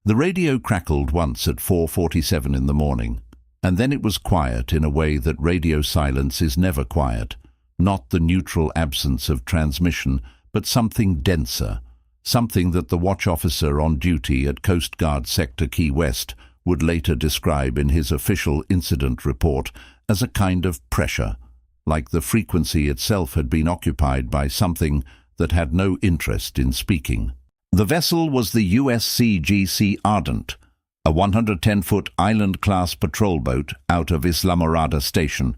The radio crackled once at 4:47 in the morning, and then it was quiet in a way that radio silence is never quiet. Not the neutral absence of transmission, but something denser, something that the watch officer on duty at Coast Guard Sector Key West would later describe in his official incident report as a kind of pressure, like the frequency itself had been occupied by something that had no interest in speaking. The vessel was the USCGC Ardent, a 110-foot island-class patrol boat out of Islamorada Station,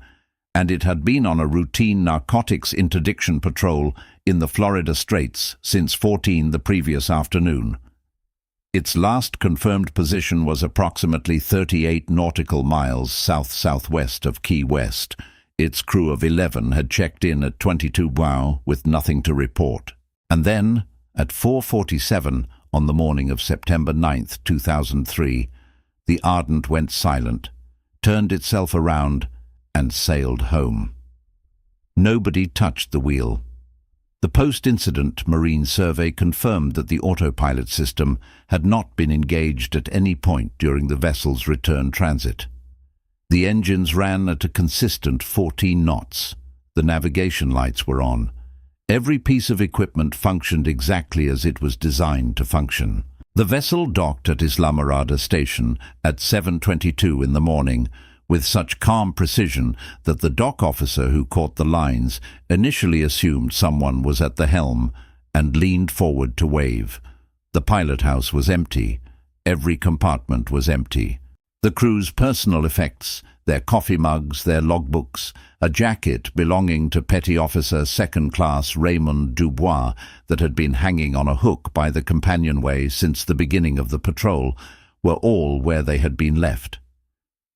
and it had been on a routine narcotics interdiction patrol in the Florida Straits since 14 the previous afternoon. Its last confirmed position was approximately 38 nautical miles south-southwest of Key West. Its crew of 11 had checked in at 22 Wow with nothing to report. And then, at 4:47 on the morning of September 9th, 2003, the Ardent went silent, turned itself around, and sailed home. Nobody touched the wheel. The post-incident marine survey confirmed that the autopilot system had not been engaged at any point during the vessel's return transit. The engines ran at a consistent 14 knots. The navigation lights were on. Every piece of equipment functioned exactly as it was designed to function. The vessel docked at Islamorada Station at 7:22 in the morning with such calm precision that the dock officer who caught the lines initially assumed someone was at the helm and leaned forward to wave. The pilot house was empty. Every compartment was empty. The crew's personal effects, their coffee mugs, their logbooks, a jacket belonging to Petty Officer Second Class Raymond Dubois that had been hanging on a hook by the companionway since the beginning of the patrol, were all where they had been left.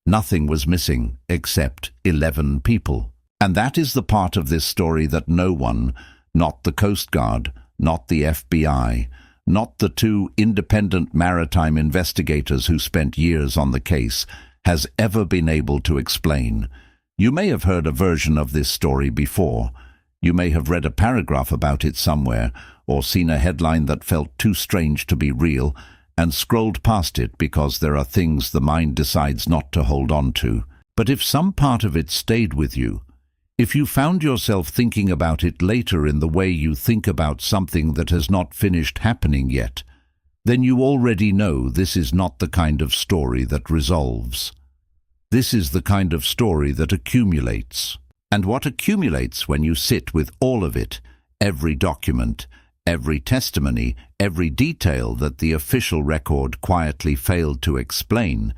Nothing was missing except 11 people. And that is the part of this story that no one, not the Coast Guard, not the FBI, not the two independent maritime investigators who spent years on the case, has ever been able to explain. You may have heard a version of this story before. You may have read a paragraph about it somewhere, or seen a headline that felt too strange to be real, and scrolled past it because there are things the mind decides not to hold on to. But if some part of it stayed with you, if you found yourself thinking about it later in the way you think about something that has not finished happening yet, then you already know this is not the kind of story that resolves. This is the kind of story that accumulates. And what accumulates when you sit with all of it, every document, every testimony, every detail that the official record quietly failed to explain,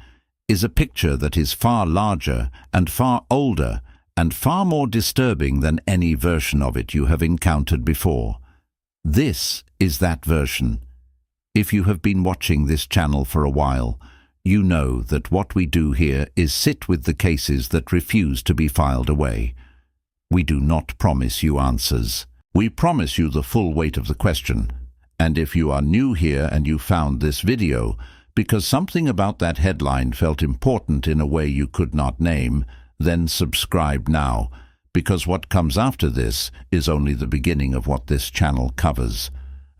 is a picture that is far larger and far older and far more disturbing than any version of it you have encountered before. This is that version. If you have been watching this channel for a while, you know that what we do here is sit with the cases that refuse to be filed away. We do not promise you answers. We promise you the full weight of the question. And if you are new here and you found this video because something about that headline felt important in a way you could not name, then subscribe now, because what comes after this is only the beginning of what this channel covers.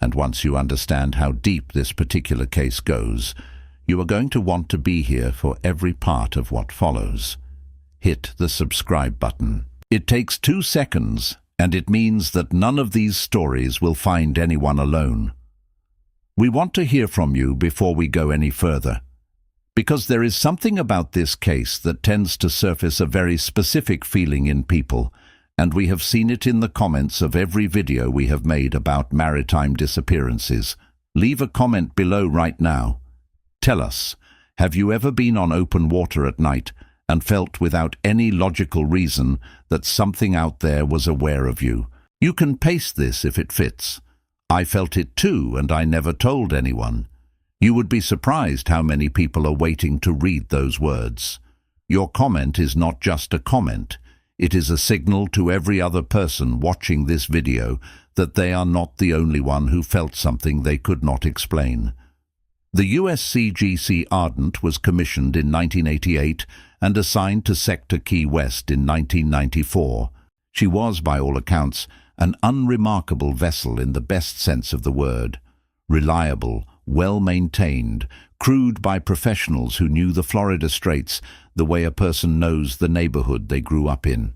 And once you understand how deep this particular case goes, you are going to want to be here for every part of what follows. Hit the subscribe button. It takes 2 seconds, and it means that none of these stories will find anyone alone. We want to hear from you before we go any further, because there is something about this case that tends to surface a very specific feeling in people, and we have seen it in the comments of every video we have made about maritime disappearances. Leave a comment below right now. Tell us, have you ever been on open water at night and felt without any logical reason that something out there was aware of you? You can paste this if it fits. I felt it too, and I never told anyone. You would be surprised how many people are waiting to read those words. Your comment is not just a comment. It is a signal to every other person watching this video that they are not the only one who felt something they could not explain. The USCGC Ardent was commissioned in 1988 and assigned to Sector Key West in 1994. She was, by all accounts, an unremarkable vessel in the best sense of the word. Reliable, well-maintained, crewed by professionals who knew the Florida Straits the way a person knows the neighborhood they grew up in.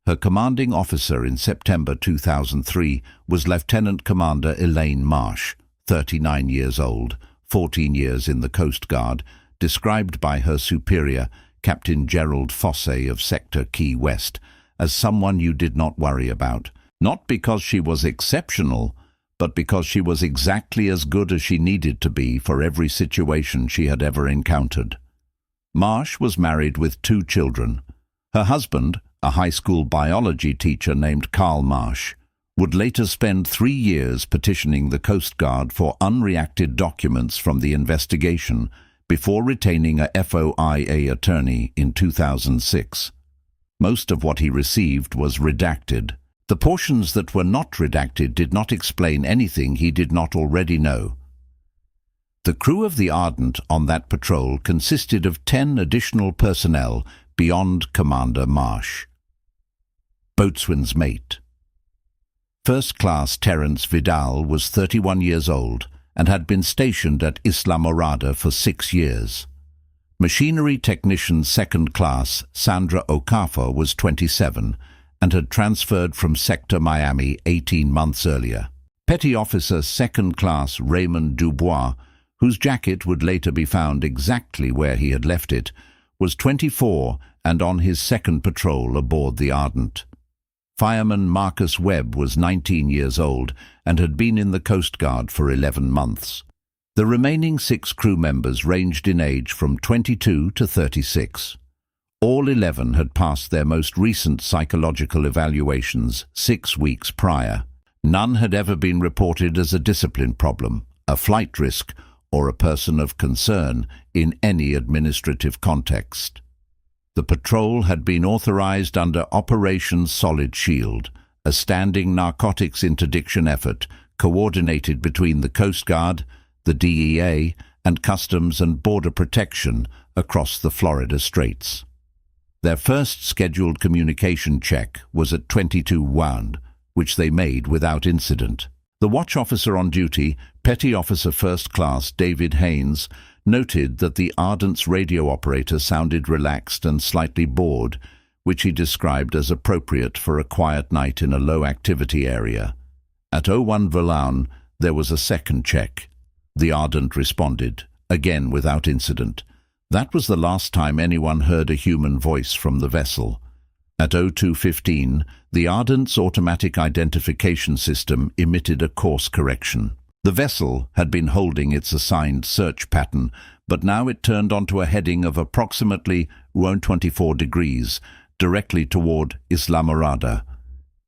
Her commanding officer in September 2003 was Lieutenant Commander Elaine Marsh, 39 years old, 14 years in the Coast Guard, described by her superior, Captain Gerald Fossey of Sector Key West, as someone you did not worry about, not because she was exceptional, but because she was exactly as good as she needed to be for every situation she had ever encountered. Marsh was married with 2 children. Her husband, a high school biology teacher named Carl Marsh, would later spend 3 years petitioning the Coast Guard for unreacted documents from the investigation before retaining a FOIA attorney in 2006. Most of what he received was redacted. The portions that were not redacted did not explain anything he did not already know. The crew of the Ardent on that patrol consisted of 10 additional personnel beyond Commander Marsh. Boatswain's mate. First Class Terence Vidal was 31 years old and had been stationed at Isla Morada for 6 years. Machinery Technician Second Class Sandra Okafor was 27 and had transferred from Sector Miami 18 months earlier. Petty Officer Second Class Raymond Dubois, whose jacket would later be found exactly where he had left it, was 24 and on his second patrol aboard the Ardent. Fireman Marcus Webb was 19 years old and had been in the Coast Guard for 11 months. The remaining 6 crew members ranged in age from 22 to 36. All 11 had passed their most recent psychological evaluations 6 weeks prior. None had ever been reported as a discipline problem, a flight risk, or a person of concern in any administrative context. The patrol had been authorized under Operation Solid Shield, a standing narcotics interdiction effort coordinated between the Coast Guard, the DEA, and Customs and Border Protection across the Florida Straits. Their first scheduled communication check was at 22:01, which they made without incident. The watch officer on duty, Petty Officer First Class David Haynes, noted that the Ardent's radio operator sounded relaxed and slightly bored, which he described as appropriate for a quiet night in a low-activity area. At 01 Verlaun, there was a second check. The Ardent responded, again without incident. That was the last time anyone heard a human voice from the vessel. At 02:15, the Ardent's automatic identification system emitted a course correction. The vessel had been holding its assigned search pattern, but now it turned onto a heading of approximately 124 degrees, directly toward Isla Morada.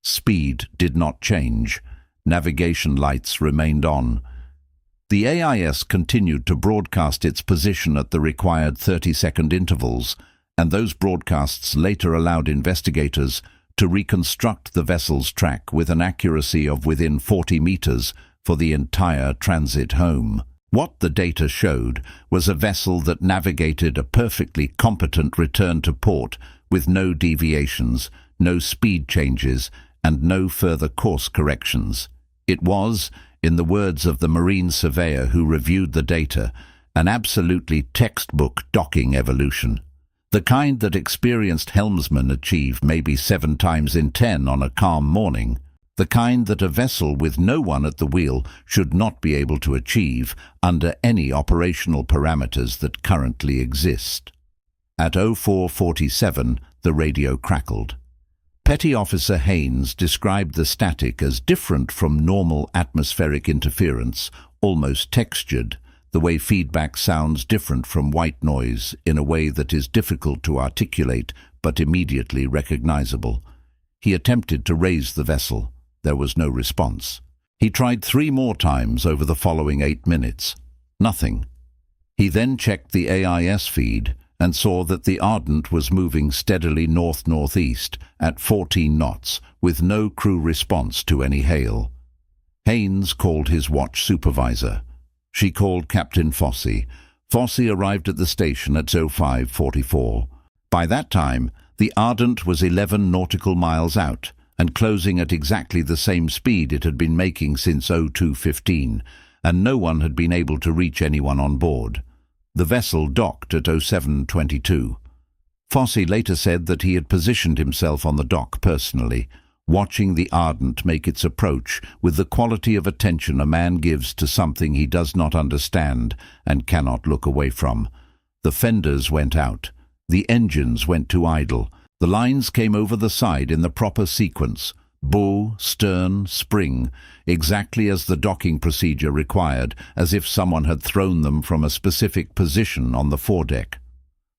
Speed did not change. Navigation lights remained on. The AIS continued to broadcast its position at the required 30-second intervals, and those broadcasts later allowed investigators to reconstruct the vessel's track with an accuracy of within 40 meters for the entire transit home. What the data showed was a vessel that navigated a perfectly competent return to port with no deviations, no speed changes, and no further course corrections. It was, in the words of the marine surveyor who reviewed the data, an absolutely textbook docking evolution. The kind that experienced helmsmen achieve maybe 7 times in 10 on a calm morning. The kind that a vessel with no one at the wheel should not be able to achieve under any operational parameters that currently exist. At 04:47, the radio crackled. Petty Officer Haynes described the static as different from normal atmospheric interference, almost textured, the way feedback sounds different from white noise in a way that is difficult to articulate but immediately recognizable. He attempted to raise the vessel. There was no response. He tried 3 more times over the following 8 minutes. Nothing. He then checked the AIS feed and saw that the Ardent was moving steadily north-northeast at 14 knots with no crew response to any hail. Haynes called his watch supervisor. She called Captain Fossey. Fossey arrived at the station at 05:44. By that time, the Ardent was 11 nautical miles out and closing at exactly the same speed it had been making since 02:15, and no one had been able to reach anyone on board. The vessel docked at 07:22. Fossey later said that he had positioned himself on the dock personally, watching the Ardent make its approach with the quality of attention a man gives to something he does not understand and cannot look away from. The fenders went out. The engines went to idle. The lines came over the side in the proper sequence, bow, stern, spring, exactly as the docking procedure required, as if someone had thrown them from a specific position on the foredeck.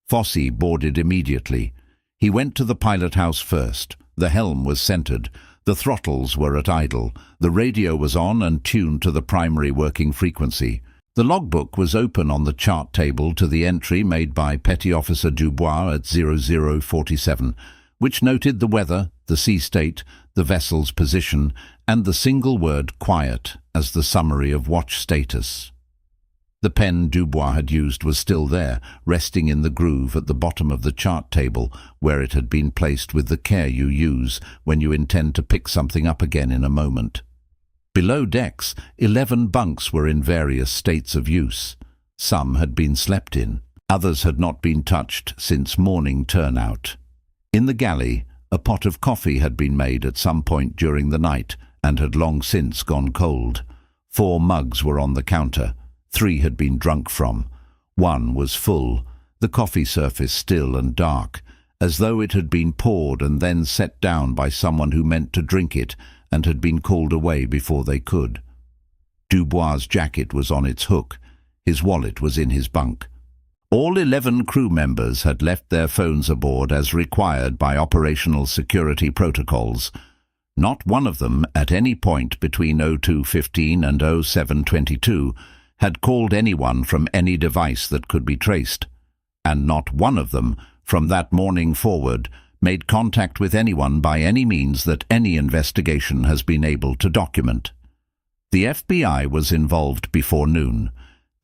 Fossey boarded immediately. He went to the pilot house first. The helm was centered. The throttles were at idle. The radio was on and tuned to the primary working frequency. The logbook was open on the chart table to the entry made by Petty Officer Dubois at 0047, which noted the weather, the sea state, the vessel's position, and the single word quiet as the summary of watch status. The pen Dubois had used was still there, resting in the groove at the bottom of the chart table, where it had been placed with the care you use when you intend to pick something up again in a moment. Below decks, 11 bunks were in various states of use. Some had been slept in. Others had not been touched since morning turnout. In the galley, a pot of coffee had been made at some point during the night and had long since gone cold. 4 mugs were on the counter. 3 had been drunk from. 1 was full, the coffee surface still and dark, as though it had been poured and then set down by someone who meant to drink it and had been called away before they could. Dubois' jacket was on its hook. His wallet was in his bunk. All 11 crew members had left their phones aboard as required by operational security protocols. Not one of them, at any point between 02:15 and 07:22, had called anyone from any device that could be traced, and not one of them, from that morning forward, made contact with anyone by any means that any investigation has been able to document. The FBI was involved before noon.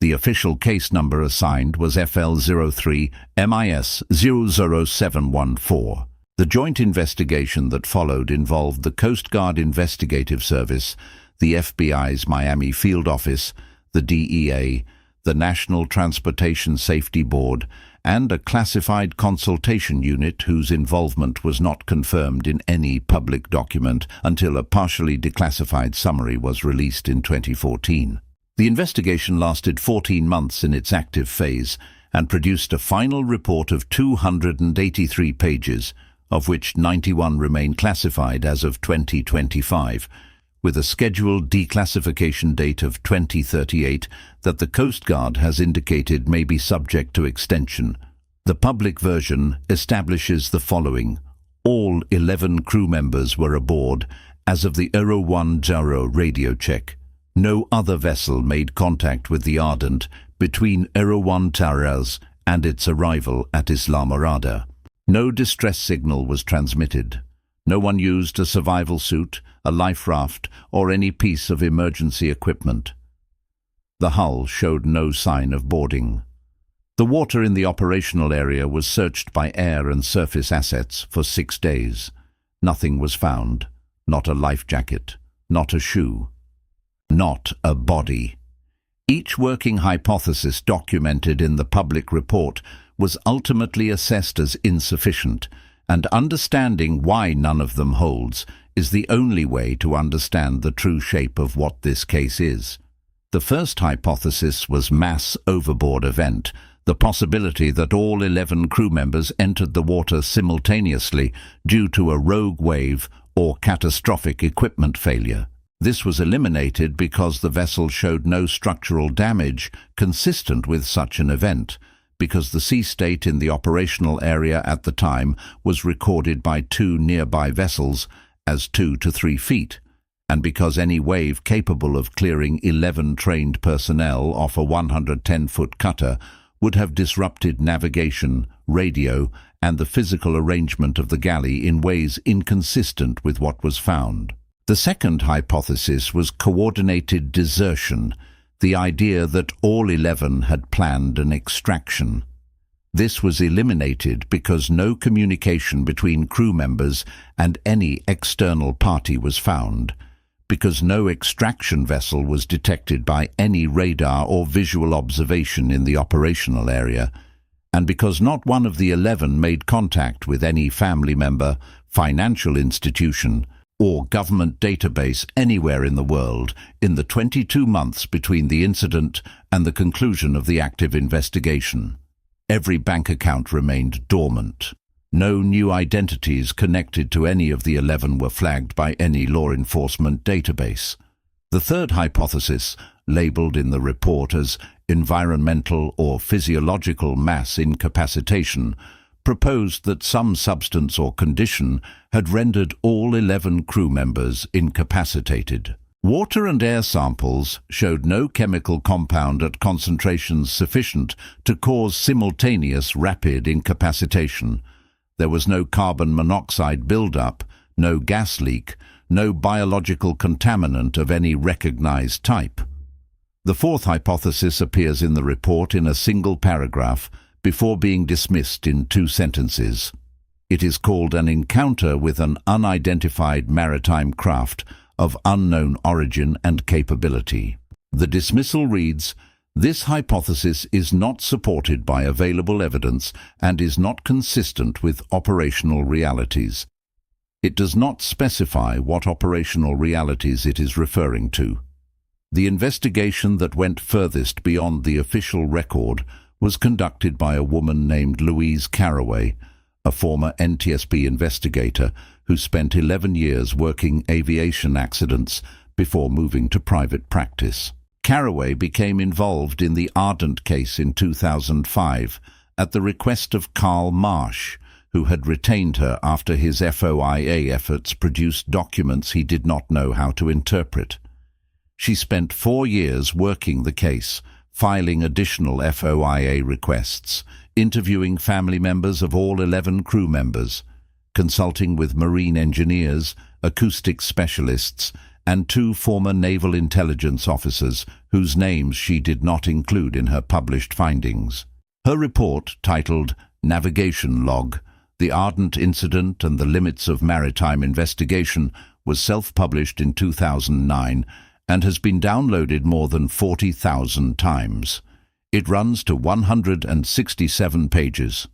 The official case number assigned was FL03-MIS-00714. The joint investigation that followed involved the Coast Guard Investigative Service, the FBI's Miami Field Office, the DEA, the National Transportation Safety Board, and a classified consultation unit whose involvement was not confirmed in any public document until a partially declassified summary was released in 2014. The investigation lasted 14 months in its active phase and produced a final report of 283 pages, of which 91 remain classified as of 2025, with a scheduled declassification date of 2038 that the Coast Guard has indicated may be subject to extension. The public version establishes the following. All 11 crew members were aboard as of the 01:10 radio check. No other vessel made contact with the Ardent between 01:10 and its arrival at Islamorada. No distress signal was transmitted. No one used a survival suit, a life raft, or any piece of emergency equipment. The hull showed no sign of boarding. The water in the operational area was searched by air and surface assets for 6 days. Nothing was found. Not a life jacket. Not a shoe. Not a body. Each working hypothesis documented in the public report was ultimately assessed as insufficient, and understanding why none of them holds is the only way to understand the true shape of what this case is. The first hypothesis was mass overboard event, the possibility that all 11 crew members entered the water simultaneously due to a rogue wave or catastrophic equipment failure. This was eliminated because the vessel showed no structural damage consistent with such an event, because the sea state in the operational area at the time was recorded by 2 nearby vessels as 2 to 3 feet, and because any wave capable of clearing 11 trained personnel off a 110-foot cutter would have disrupted navigation, radio, and the physical arrangement of the galley in ways inconsistent with what was found. The second hypothesis was coordinated desertion, the idea that all 11 had planned an extraction. This was eliminated because no communication between crew members and any external party was found, because no extraction vessel was detected by any radar or visual observation in the operational area, and because not one of the 11 made contact with any family member, financial institution, or government database anywhere in the world in the 22 months between the incident and the conclusion of the active investigation. Every bank account remained dormant. No new identities connected to any of the 11 were flagged by any law enforcement database. The third hypothesis, labeled in the report as environmental or physiological mass incapacitation, proposed that some substance or condition had rendered all 11 crew members incapacitated. Water and air samples showed no chemical compound at concentrations sufficient to cause simultaneous rapid incapacitation. There was no carbon monoxide buildup, no gas leak, no biological contaminant of any recognized type. The fourth hypothesis appears in the report in a single paragraph before being dismissed in 2 sentences. It is called an encounter with an unidentified maritime craft of unknown origin and capability. The dismissal reads, "This hypothesis is not supported by available evidence and is not consistent with operational realities." It does not specify what operational realities it is referring to. The investigation that went furthest beyond the official record was conducted by a woman named Louise Carraway, a former NTSB investigator who spent 11 years working aviation accidents before moving to private practice. Carraway became involved in the Ardent case in 2005 at the request of Karl Marsh, who had retained her after his FOIA efforts produced documents he did not know how to interpret. She spent 4 years working the case, filing additional FOIA requests, interviewing family members of all 11 crew members, consulting with marine engineers, acoustic specialists, and 2 former naval intelligence officers whose names she did not include in her published findings. Her report, titled Navigation Log, The Ardent Incident and the Limits of Maritime Investigation, was self-published in 2009 and has been downloaded more than 40,000 times. It runs to 167 pages.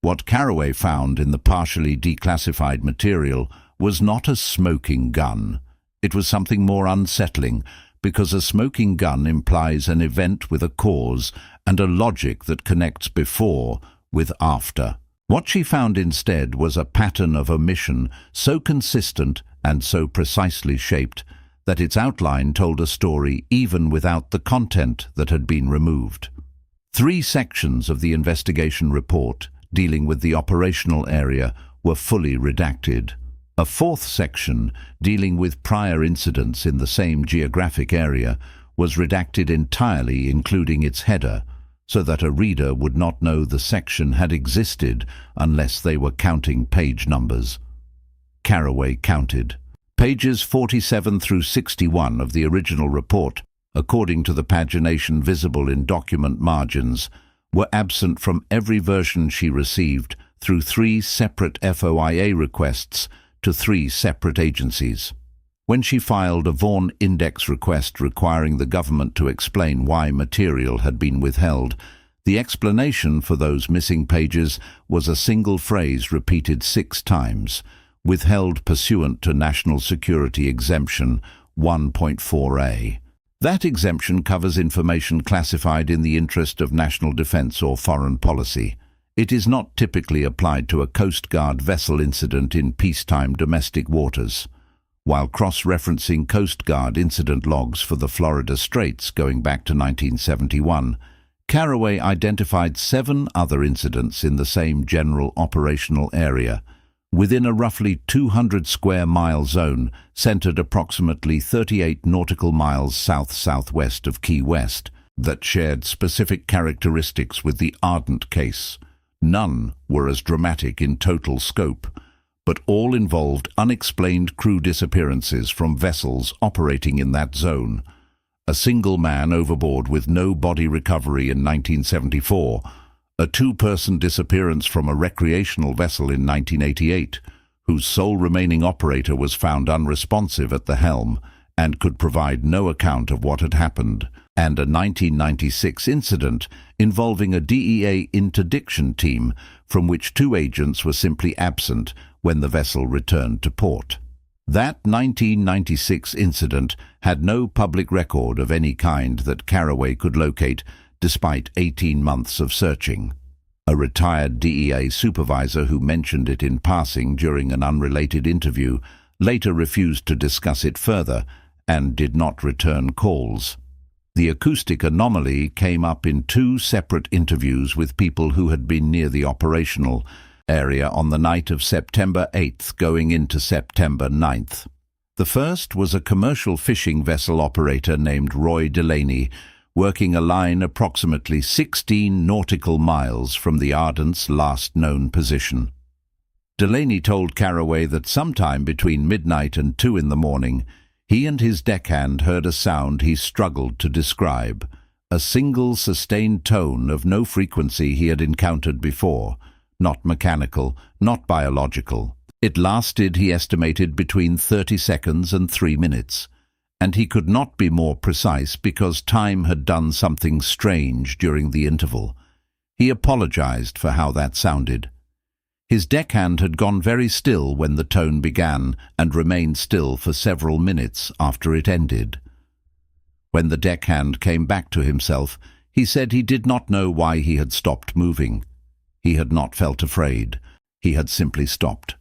What Carraway found in the partially declassified material was not a smoking gun. It was something more unsettling, because a smoking gun implies an event with a cause and a logic that connects before with after. What she found instead was a pattern of omission so consistent and so precisely shaped that its outline told a story even without the content that had been removed. 3 sections of the investigation report, dealing with the operational area, were fully redacted. A 4th section, dealing with prior incidents in the same geographic area, was redacted entirely, including its header, so that a reader would not know the section had existed unless they were counting page numbers. Carraway counted. Pages 47 through 61 of the original report, according to the pagination visible in document margins, were absent from every version she received through 3 separate FOIA requests to 3 separate agencies. When she filed a Vaughan Index request requiring the government to explain why material had been withheld, the explanation for those missing pages was a single phrase repeated 6 times, withheld pursuant to National Security Exemption 1.4a. That exemption covers information classified in the interest of national defense or foreign policy. It is not typically applied to a Coast Guard vessel incident in peacetime domestic waters. While cross-referencing Coast Guard incident logs for the Florida Straits going back to 1971, Carraway identified 7 other incidents in the same general operational area, within a roughly 200 square mile zone centered approximately 38 nautical miles south-southwest of Key West, that shared specific characteristics with the Ardent case. None were as dramatic in total scope, but all involved unexplained crew disappearances from vessels operating in that zone. A single man overboard with no body recovery in 1974, a 2-person disappearance from a recreational vessel in 1988, whose sole remaining operator was found unresponsive at the helm, and could provide no account of what had happened, and a 1996 incident involving a DEA interdiction team from which 2 agents were simply absent when the vessel returned to port. That 1996 incident had no public record of any kind that Carraway could locate, despite 18 months of searching. A retired DEA supervisor who mentioned it in passing during an unrelated interview later refused to discuss it further and did not return calls. The acoustic anomaly came up in 2 separate interviews with people who had been near the operational area on the night of September 8th going into September 9th. The first was a commercial fishing vessel operator named Roy Delaney, working a line approximately 16 nautical miles from the Ardent's last known position. Delaney told Carraway that sometime between midnight and 2 in the morning, he and his deckhand heard a sound he struggled to describe, a single sustained tone of no frequency he had encountered before, not mechanical, not biological. It lasted, he estimated, between 30 seconds and 3 minutes, and he could not be more precise because time had done something strange during the interval. He apologized for how that sounded. His deckhand had gone very still when the tone began and remained still for several minutes after it ended. When the deckhand came back to himself, he said he did not know why he had stopped moving. He had not felt afraid. He had simply stopped.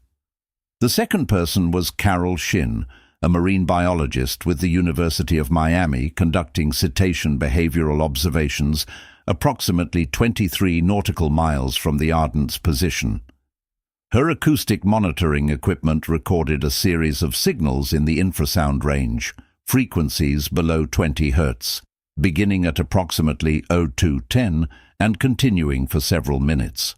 The second person was Carol Shin, a marine biologist with the University of Miami conducting cetacean behavioral observations approximately 23 nautical miles from the Ardent's position. Her acoustic monitoring equipment recorded a series of signals in the infrasound range, frequencies below 20 Hz, beginning at approximately 0210 and continuing for several minutes.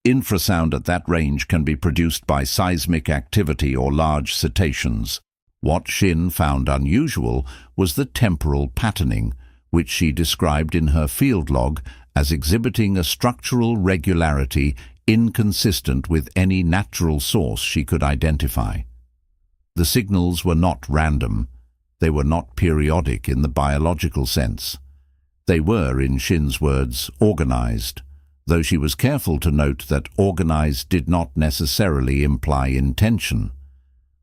Infrasound at that range can be produced by seismic activity or large cetaceans. What Shin found unusual was the temporal patterning, which she described in her field log as exhibiting a structural regularity inconsistent with any natural source she could identify. The signals were not random. They were not periodic in the biological sense. They were, in Shin's words, organized, though she was careful to note that organized did not necessarily imply intention.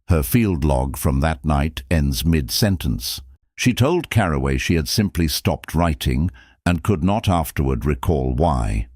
Her field log from that night ends mid-sentence. She told Carraway she had simply stopped writing and could not afterward recall why.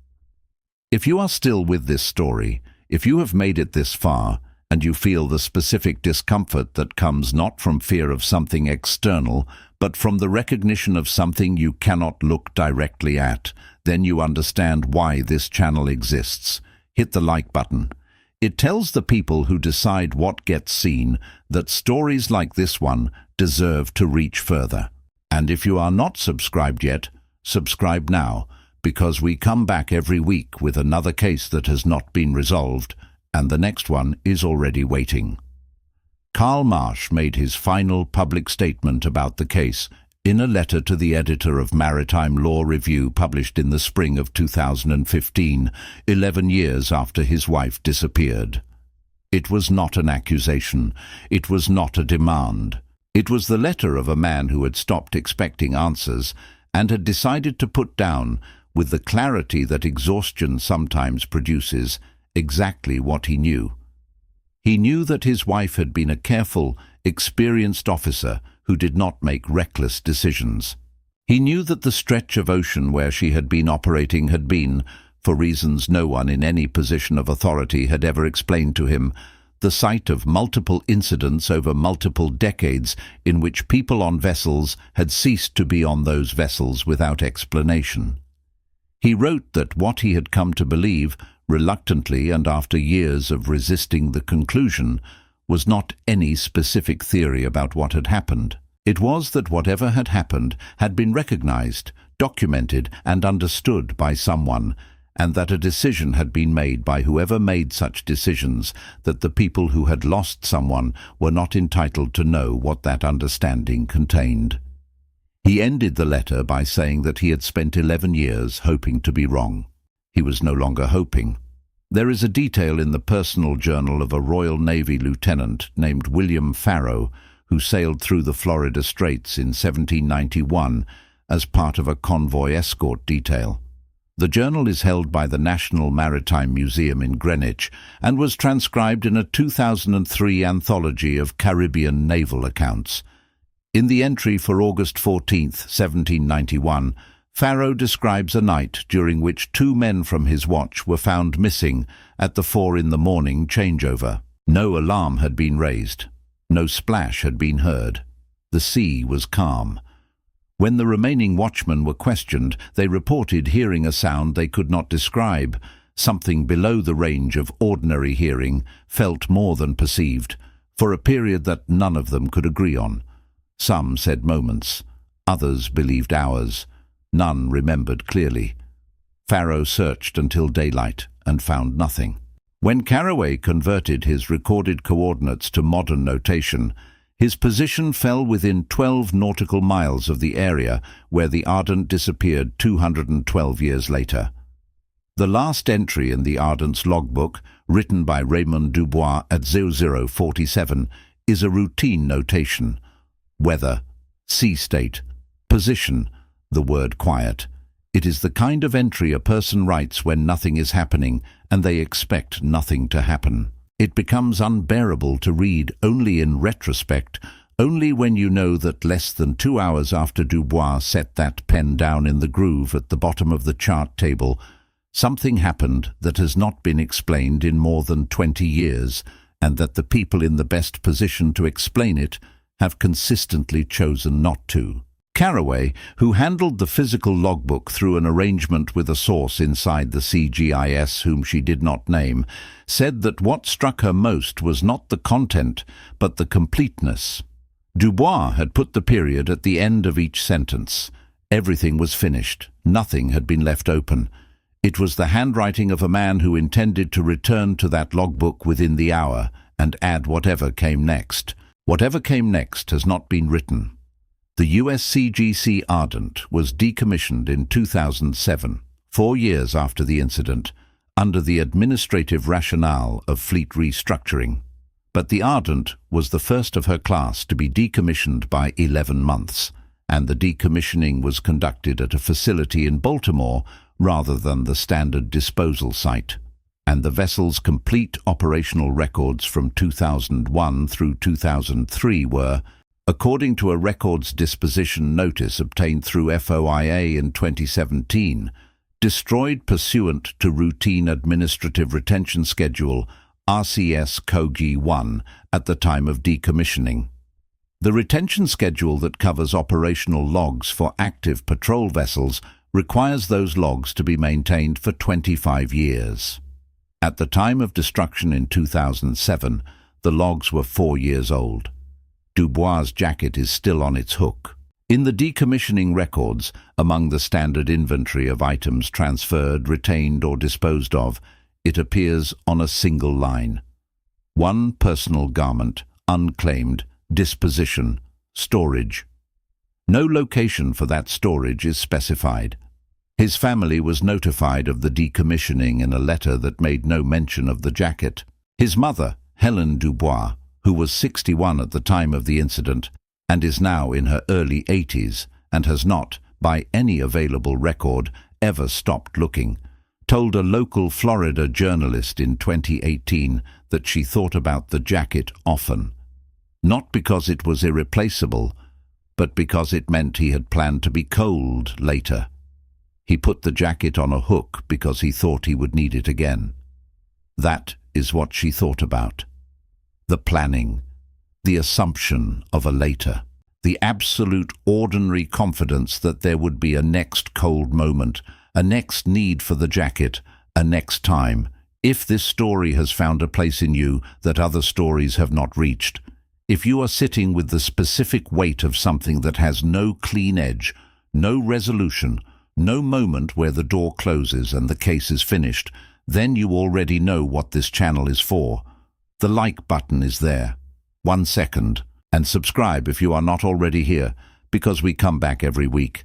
If you are still with this story, if you have made it this far, and you feel the specific discomfort that comes not from fear of something external, but from the recognition of something you cannot look directly at, then you understand why this channel exists. Hit the like button. It tells the people who decide what gets seen that stories like this one deserve to reach further. And if you are not subscribed yet, subscribe now, because we come back every week with another case that has not been resolved, and the next one is already waiting. Karl Marsh made his final public statement about the case in a letter to the editor of Maritime Law Review published in the spring of 2015, 11 years after his wife disappeared. It was not an accusation. It was not a demand. It was the letter of a man who had stopped expecting answers and had decided to put down, with the clarity that exhaustion sometimes produces, exactly what he knew. He knew that his wife had been a careful, experienced officer who did not make reckless decisions. He knew that the stretch of ocean where she had been operating had been, for reasons no one in any position of authority had ever explained to him, the site of multiple incidents over multiple decades in which people on vessels had ceased to be on those vessels without explanation. He wrote that what he had come to believe, reluctantly and after years of resisting the conclusion, was not any specific theory about what had happened. It was that whatever had happened had been recognized, documented, and understood by someone, and that a decision had been made by whoever made such decisions that the people who had lost someone were not entitled to know what that understanding contained. He ended the letter by saying that he had spent 11 years hoping to be wrong. He was no longer hoping. There is a detail in the personal journal of a Royal Navy lieutenant named William Farrow, who sailed through the Florida Straits in 1791 as part of a convoy escort detail. The journal is held by the National Maritime Museum in Greenwich and was transcribed in a 2003 anthology of Caribbean naval accounts. In the entry for August 14, 1791, Farrow describes a night during which 2 men from his watch were found missing at the 4 in the morning changeover. No alarm had been raised. No splash had been heard. The sea was calm. When the remaining watchmen were questioned, they reported hearing a sound they could not describe, something below the range of ordinary hearing, felt more than perceived, for a period that none of them could agree on. Some said moments, others believed hours. None remembered clearly. Farrow searched until daylight and found nothing. When Carraway converted his recorded coordinates to modern notation, his position fell within 12 nautical miles of the area where the Ardent disappeared 212 years later. The last entry in the Ardent's logbook, written by Raymond Dubois at 0047, is a routine notation. Weather, sea state, position, the word quiet. It is the kind of entry a person writes when nothing is happening and they expect nothing to happen. It becomes unbearable to read only in retrospect, only when you know that less than 2 hours after Dubois set that pen down in the groove at the bottom of the chart table, something happened that has not been explained in more than 20 years, and that the people in the best position to explain it have consistently chosen not to. Carraway, who handled the physical logbook through an arrangement with a source inside the CGIS whom she did not name, said that what struck her most was not the content, but the completeness. Dubois had put the period at the end of each sentence. Everything was finished. Nothing had been left open. It was the handwriting of a man who intended to return to that logbook within the hour and add whatever came next. Whatever came next has not been written. The USCGC Ardent was decommissioned in 2007, 4 years after the incident, under the administrative rationale of fleet restructuring. But the Ardent was the first of her class to be decommissioned by 11 months, and the decommissioning was conducted at a facility in Baltimore rather than the standard disposal site. And the vessel's complete operational records from 2001 through 2003 were, according to a records disposition notice obtained through FOIA in 2017, destroyed pursuant to Routine Administrative Retention Schedule RCS COGI 1 at the time of decommissioning. The retention schedule that covers operational logs for active patrol vessels requires those logs to be maintained for 25 years. At the time of destruction in 2007, the logs were 4 years old. Dubois' jacket is still on its hook. In the decommissioning records, among the standard inventory of items transferred, retained or disposed of, it appears on a single line. 1 personal garment, unclaimed, disposition, storage. No location for that storage is specified. His family was notified of the decommissioning in a letter that made no mention of the jacket. His mother, Helen Dubois, who was 61 at the time of the incident and is now in her early 80s and has not, by any available record, ever stopped looking, told a local Florida journalist in 2018 that she thought about the jacket often, not because it was irreplaceable, but because it meant he had planned to be cold later. He put the jacket on a hook because he thought he would need it again. That is what she thought about. The planning, the assumption of a later, the absolute ordinary confidence that there would be a next cold moment, a next need for the jacket, a next time, if this story has found a place in you that other stories have not reached, if you are sitting with the specific weight of something that has no clean edge, no resolution, no moment where the door closes and the case is finished, then you already know what this channel is for. The like button is there. 1 second, and subscribe if you are not already here, because we come back every week.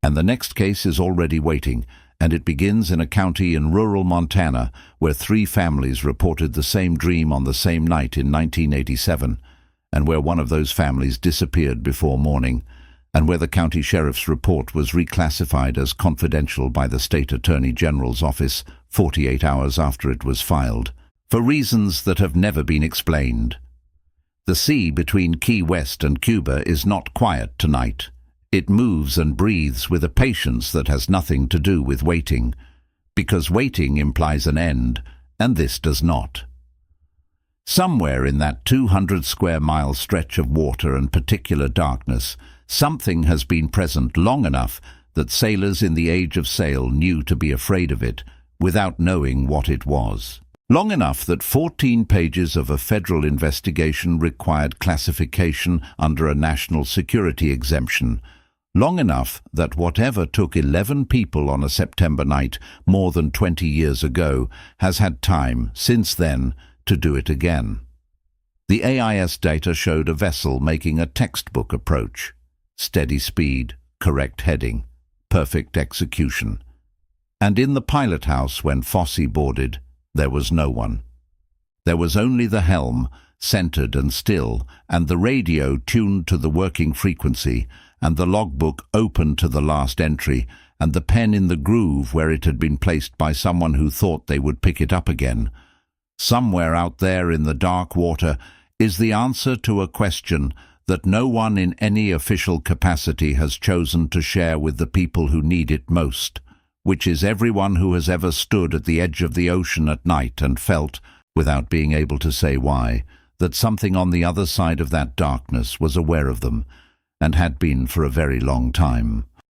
And the next case is already waiting, and it begins in a county in rural Montana where 3 families reported the same dream on the same night in 1987. and where one of those families disappeared before morning, and where the county sheriff's report was reclassified as confidential by the state attorney general's office 48 hours after it was filed, for reasons that have never been explained. The sea between Key West and Cuba is not quiet tonight. It moves and breathes with a patience that has nothing to do with waiting, because waiting implies an end, and this does not. Somewhere in that 200-square-mile stretch of water and particular darkness, something has been present long enough that sailors in the age of sail knew to be afraid of it without knowing what it was. Long enough that 14 pages of a federal investigation required classification under a national security exemption. Long enough that whatever took 11 people on a September night more than 20 years ago has had time, since then, to do it again. The AIS data showed a vessel making a textbook approach. Steady speed, correct heading, perfect execution. And in the pilot house when Fosse boarded, there was no one. There was only the helm, centered and still, and the radio tuned to the working frequency, and the logbook open to the last entry, and the pen in the groove where it had been placed by someone who thought they would pick it up again. Somewhere out there in the dark water is the answer to a question that no one in any official capacity has chosen to share with the people who need it most, which is everyone who has ever stood at the edge of the ocean at night and felt, without being able to say why, that something on the other side of that darkness was aware of them, and had been for a very long time.